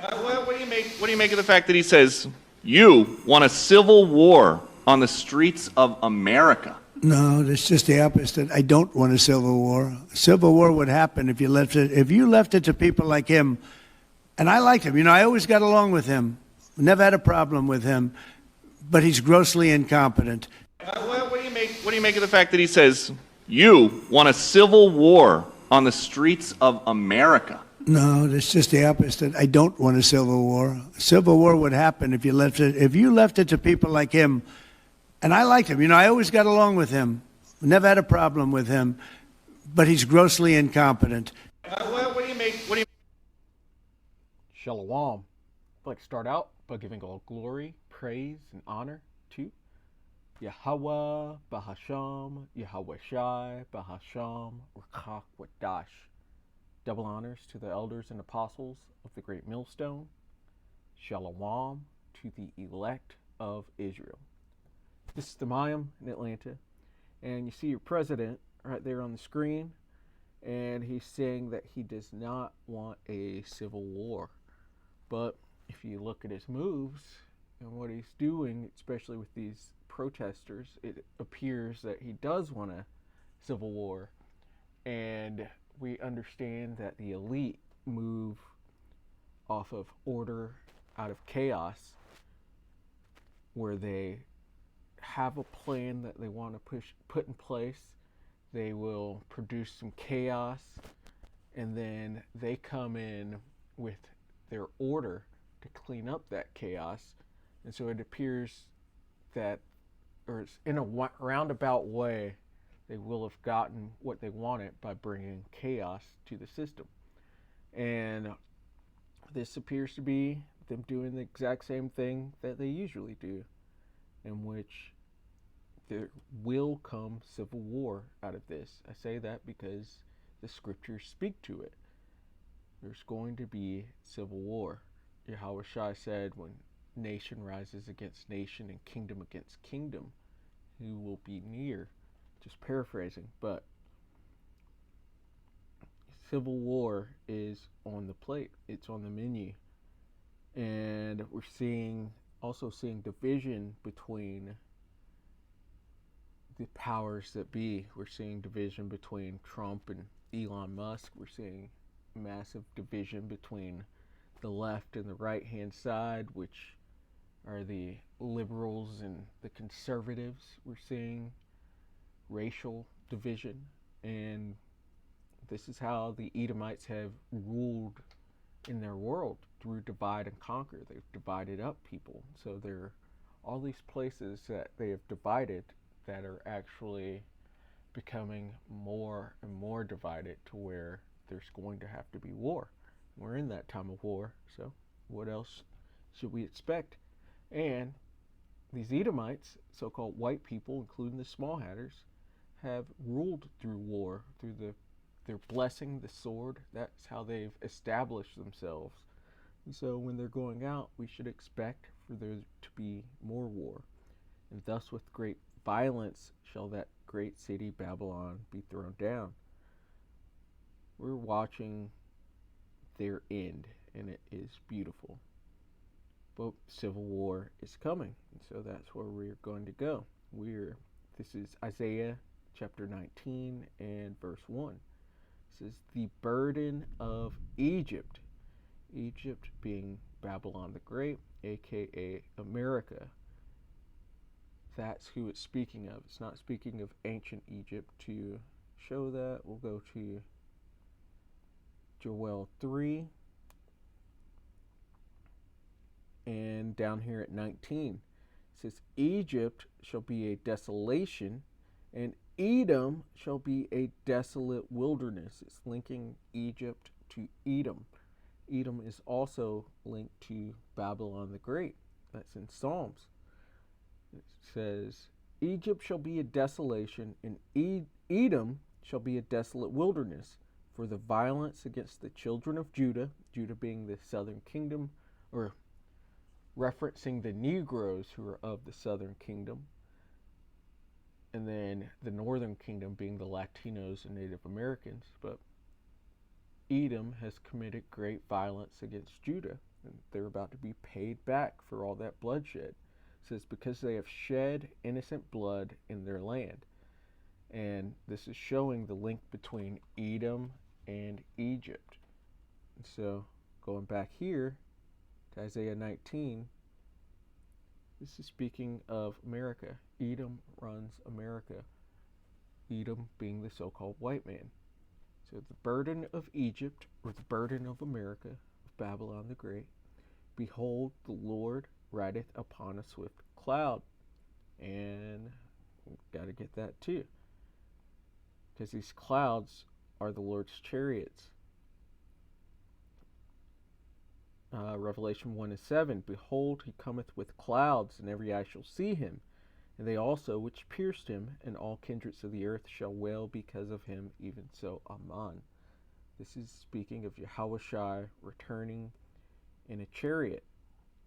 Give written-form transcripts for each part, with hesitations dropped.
What do you make of the fact that he says you want a civil war on the streets of America? No, it's just the opposite. I don't want a civil war. A civil war would happen if you left it. If you left it to people like him, and I liked him. You know, I always got along with him. Never had a problem with him, but he's grossly incompetent. What do you make of the fact that he says you want a civil war on the streets of America? No, it's just the opposite. I don't want a civil war. A civil war would happen if you left it. If you left it to people like him, and I liked him. You know, I always got along with him. Never had a problem with him, but he's grossly incompetent. What do you Shalom. I'd like to start out by giving all glory, praise, and honor to Yahweh Bahasham, Yahweh Shai Bahasham, Rakach Wadash. Double honors to the elders and apostles of the Great Millstone. Shalom to the elect of Israel. This is the Mayim in Atlanta, and you see your president right there on the screen, and he's saying that he does not want a civil war. But if you look at his moves and what he's doing, especially with these protesters, it appears that he does want a civil war. And we understand that the elite move off of order out of chaos, where they have a plan that they want to put in place. They will produce some chaos, and then they come in with their order to clean up that chaos. And so it appears that, or in a roundabout way, they will have gotten what they wanted by bringing chaos to the system. And this appears to be them doing the exact same thing that they usually do, in which there will come civil war out of this. I say that because the scriptures speak to it. There's going to be civil war. Yahweh Shai said, when nation rises against nation and kingdom against kingdom, he will be near. Just paraphrasing, but civil war is on the plate. It's on the menu. And we're also seeing division between the powers that be. We're seeing division between Trump and Elon Musk. We're seeing massive division between the left and the right-hand side, which are the liberals and the conservatives. We're seeing racial division, and this is how the Edomites have ruled in their world, through divide and conquer. They've divided up people. So there are all these places that they have divided that are actually becoming more and more divided, to where there's going to have to be war. We're in that time of war, so what else should we expect? And these Edomites, so-called white people, including the Small Hatters, have ruled through war, through their blessing the sword. That's how they've established themselves. And so when they're going out, we should expect for there to be more war. And thus with great violence shall that great city Babylon be thrown down. We're watching their end, and it is beautiful. But civil war is coming, and so that's where we're going to go. This is Isaiah chapter 19 and verse 1. It says, the burden of Egypt. Egypt being Babylon the Great, aka America. That's who it's speaking of. It's not speaking of ancient Egypt. To show that, we'll go to Joel 3. And down here at 19, it says, Egypt shall be a desolation, and Edom shall be a desolate wilderness. It's linking Egypt to Edom. Edom is also linked to Babylon the Great. That's in Psalms. It says, Egypt shall be a desolation, and Edom shall be a desolate wilderness, for the violence against the children of Judah, Judah being the southern kingdom, or referencing the Negroes who are of the southern kingdom, and then the northern kingdom being the Latinos and Native Americans. But Edom has committed great violence against Judah, and they're about to be paid back for all that bloodshed. It says, because they have shed innocent blood in their land. And this is showing the link between Edom and Egypt. And so, going back here to Isaiah 19, this is speaking of America. Edom runs America. Edom being the so-called white man. So the burden of Egypt, or the burden of America, of Babylon the Great, behold, the Lord rideth upon a swift cloud. And we've got to get that too. Because these clouds are the Lord's chariots. Revelation 1:7, behold, he cometh with clouds, and every eye shall see him, and they also which pierced him, and all kindreds of the earth shall wail because of him, even so, Amen. This is speaking of Yahushua returning in a chariot,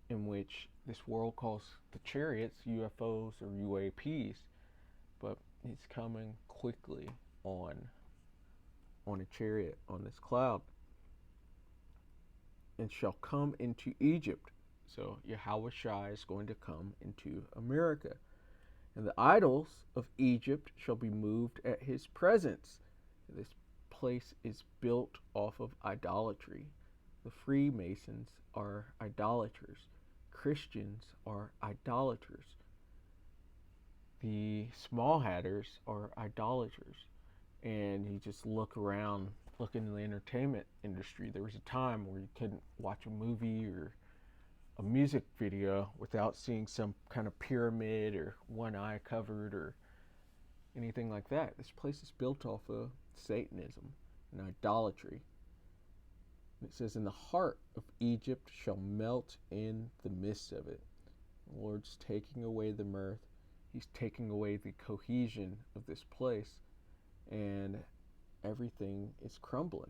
in which this world calls the chariots UFOs or UAPs, but he's coming quickly on a chariot, on this cloud, and shall come into Egypt. So Yahushua is going to come into America. And the idols of Egypt shall be moved at his presence. This place is built off of idolatry. The Freemasons are idolaters. Christians are idolaters. The Small Hatters are idolaters. And you just look around, look into the entertainment industry. There was a time where you couldn't watch a movie or a music video without seeing some kind of pyramid or one eye covered or anything like that. This place is built off of Satanism and idolatry. And it says, and the heart of Egypt shall melt in the midst of it. The Lord's taking away the mirth. He's taking away the cohesion of this place. And everything is crumbling.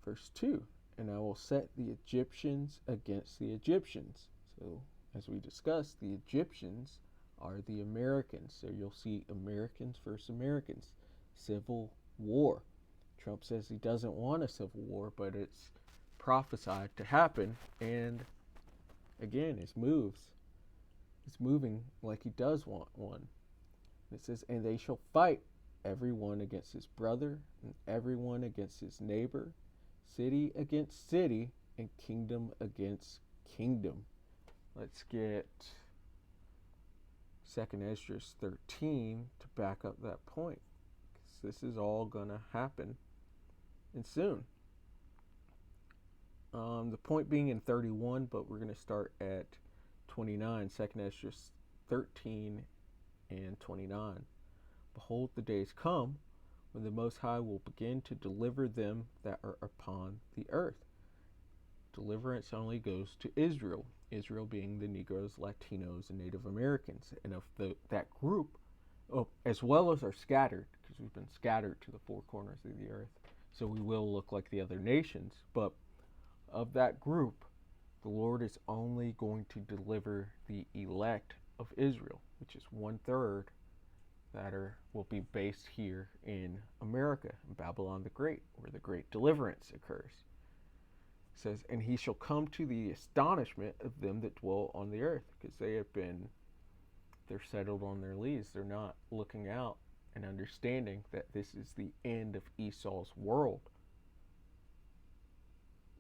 Verse 2, and I will set the Egyptians against the Egyptians. So, as we discussed, the Egyptians are the Americans. So you'll see Americans versus Americans. Civil war. Trump says he doesn't want a civil war, but it's prophesied to happen. And again, it's moving like he does want one. It says, and they shall fight everyone against his brother, and everyone against his neighbor, city against city, and kingdom against kingdom. Let's get 2nd Esdras 13 to back up that point, because this is all going to happen and soon. The point being in 31, but we're going to start at 29, 2nd Esdras 13 and 29. Behold, the days come when the Most High will begin to deliver them that are upon the earth. Deliverance only goes to Israel, Israel being the Negroes, Latinos, and Native Americans. And of that group, as well as are scattered, because we've been scattered to the four corners of the earth, so we will look like the other nations. But of that group, the Lord is only going to deliver the elect of Israel, which is 1/3 that will be based here in America, in Babylon the Great, where the great deliverance occurs. It says, and he shall come to the astonishment of them that dwell on the earth, because they're settled on their lees. They're not looking out and understanding that this is the end of Esau's world.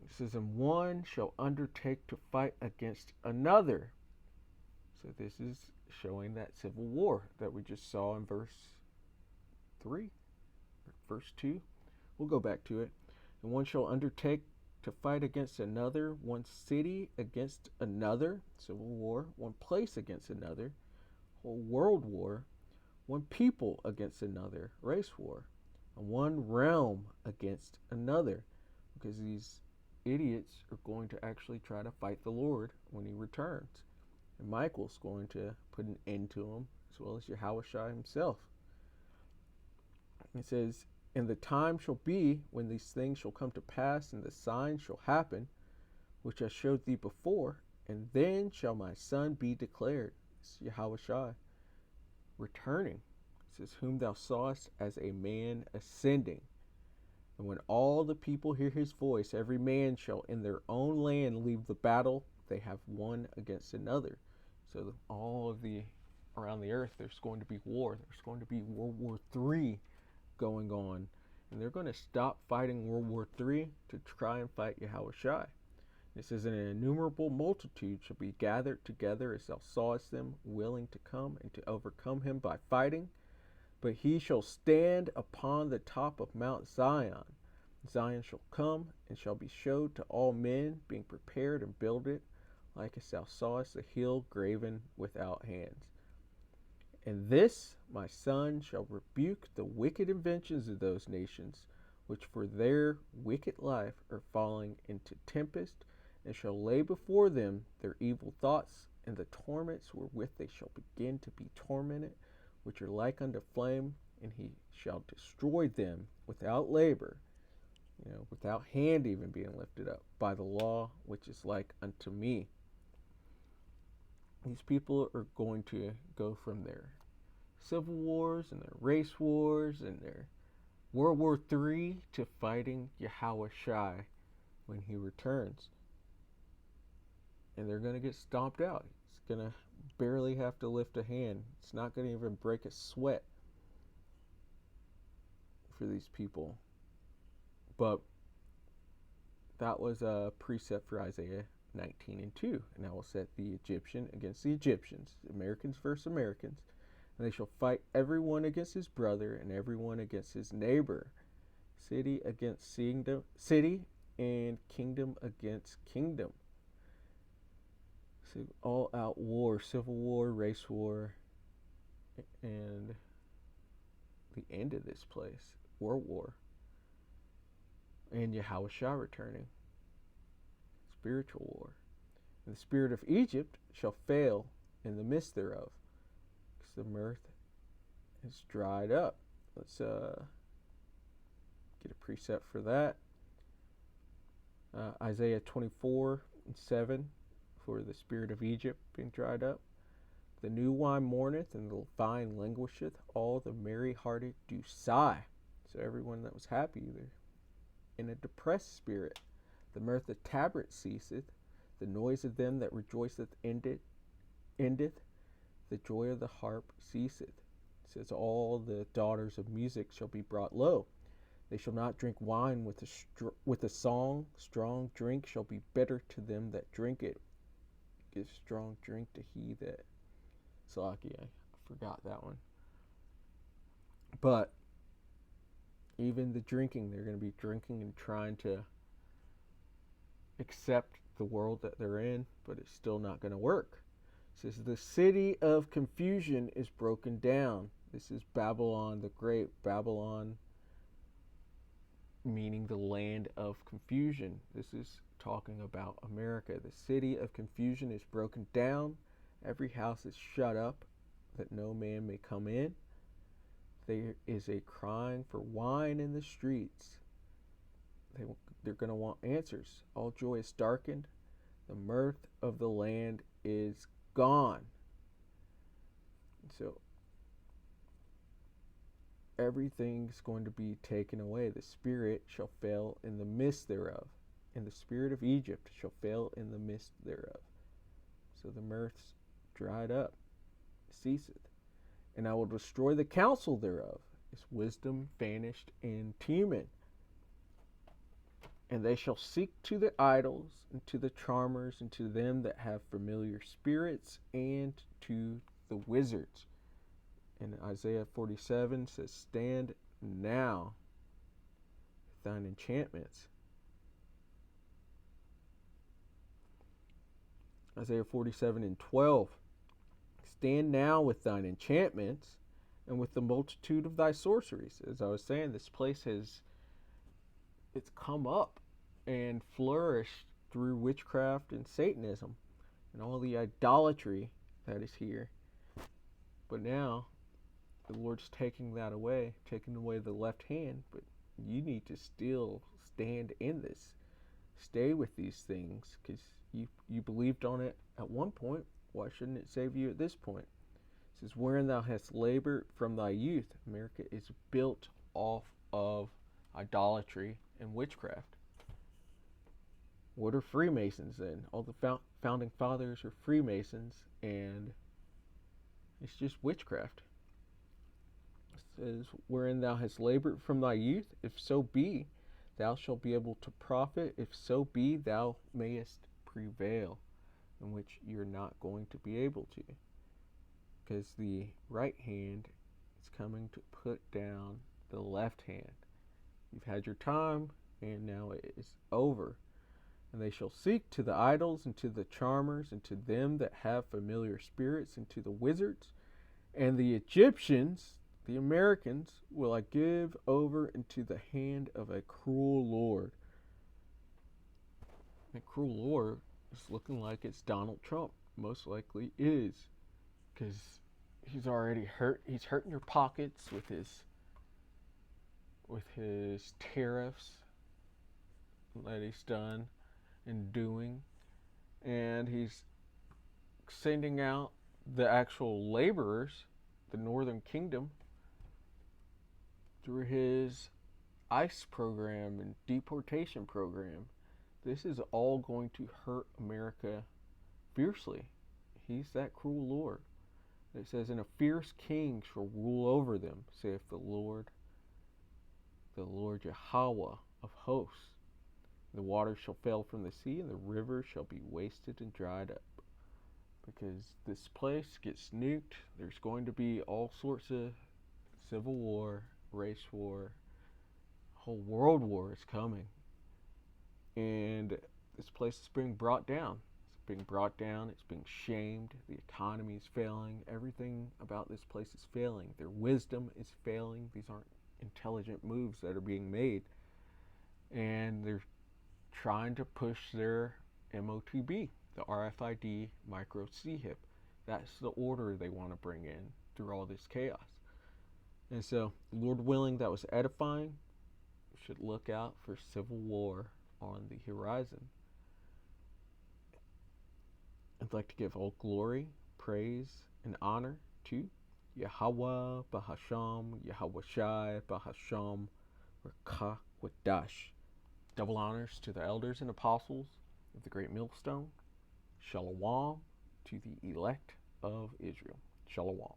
It says, and one shall undertake to fight against another. So this is showing that civil war that we just saw in verse 3, verse 2. We'll go back to it. And one shall undertake to fight against another, one city against another, civil war, one place against another, whole world war, one people against another, race war, and one realm against another, because these idiots are going to actually try to fight the Lord when he returns. And Michael's going to put an end to him, as well as Yahushua himself. It says, and the time shall be when these things shall come to pass, and the signs shall happen, which I showed thee before, and then shall my son be declared. It's Yahushua returning. It says, whom thou sawest as a man ascending. And when all the people hear his voice, every man shall in their own land leave the battle they have one against another. So all of the around the earth, there's going to be war. There's going to be World War III going on. And they're going to stop fighting World War III to try and fight Yahushua. It says, an innumerable multitude shall be gathered together as thou sawest them, willing to come and to overcome him by fighting. But he shall stand upon the top of Mount Zion. Zion shall come and shall be showed to all men, being prepared and builded, like as thou sawest the hill graven without hands. And this, my son, shall rebuke the wicked inventions of those nations, which for their wicked life are falling into tempest, and shall lay before them their evil thoughts, and the torments wherewith they shall begin to be tormented, which are like unto flame, and he shall destroy them without labor, without hand even being lifted up, by the law which is like unto me. These people are going to go from their civil wars and their race wars and their World War III to fighting Yahushua when he returns. And they're going to get stomped out. It's going to barely have to lift a hand. It's not going to even break a sweat for these people. But that was a precept for Isaiah 19:2. And I will set the Egyptian against the Egyptians, Americans versus Americans, and they shall fight everyone against his brother and everyone against his neighbor, city against city, and kingdom against kingdom. So all out war, civil war, race war, and the end of this place, world war, and Yahushua returning, spiritual war. And the spirit of Egypt shall fail in the midst thereof, because the mirth is dried up. Let's get a precept for that. Isaiah 24:7, for the spirit of Egypt being dried up. The new wine mourneth, and the vine languisheth. All the merry-hearted do sigh. So everyone that was happy, they're in a depressed spirit. The mirth of tabret ceaseth. The noise of them that rejoiceth endeth. The joy of the harp ceaseth. It says, all the daughters of music shall be brought low. They shall not drink wine with a song. Strong drink shall be bitter to them that drink it. Give strong drink to he that... Salaki, I forgot that one. But even the drinking, they're going to be drinking and trying to accept the world that they're in, but it's still not going to work. It says, the city of confusion is broken down. This is Babylon the Great. Babylon meaning the land of confusion. This is talking about America. The city of confusion is broken down. Every house is shut up, that no man may come in. There is a crying for wine in the streets. They're going to want answers. All joy is darkened. The mirth of the land is gone. So everything's going to be taken away. The spirit shall fail in the midst thereof. And the spirit of Egypt shall fail in the midst thereof. So the mirth's dried up, ceaseth. And I will destroy the counsel thereof. Is wisdom vanished in Teman. And they shall seek to the idols, and to the charmers, and to them that have familiar spirits, and to the wizards. And Isaiah 47 says, stand now with thine enchantments. Isaiah 47:12. Stand now with thine enchantments, and with the multitude of thy sorceries. As I was saying, this place it's come up and flourished through witchcraft and Satanism and all the idolatry that is here. But now the Lord's taking that away, taking away the left hand, but you need to still stand in this. Stay with these things, because you believed on it at one point. Why shouldn't it save you at this point? It says, wherein thou hast labored from thy youth. America is built off of idolatry, and witchcraft. What are Freemasons then? All the founding fathers are Freemasons, and it's just witchcraft. It says, wherein thou hast labored from thy youth, if so be, thou shalt be able to profit, if so be thou mayest prevail, in which you're not going to be able to. Because the right hand is coming to put down the left hand. You've had your time, and now it is over. And they shall seek to the idols, and to the charmers, and to them that have familiar spirits, and to the wizards. And the Egyptians, the Americans, will I give over into the hand of a cruel Lord. The cruel Lord is looking like it's Donald Trump. Most likely is. Because he's already he's hurting your pockets with his tariffs that he's done and doing, and he's sending out the actual laborers, the Northern Kingdom, through his ICE program and deportation program. This is all going to hurt America fiercely. He's that cruel Lord. It says, and a fierce king shall rule over them, saith the Lord Yahweh of hosts. The waters shall fail from the sea, and the rivers shall be wasted and dried up. Because this place gets nuked. There's going to be all sorts of civil war, race war, whole world war is coming. And this place is being brought down. It's being brought down. It's being shamed. The economy is failing. Everything about this place is failing. Their wisdom is failing. These aren't intelligent moves that are being made. And they're trying to push their MOTB, the RFID micro CHIP. That's the order they want to bring in through all this chaos. And so, Lord willing, that was edifying. We should look out for civil war on the horizon. I'd like to give all glory, praise, and honor to Yahweh Bahasham, Yahweh Shai Bahasham, Rakah Wadash. Double honors to the elders and apostles of the great millstone. Shalom to the elect of Israel. Shalom.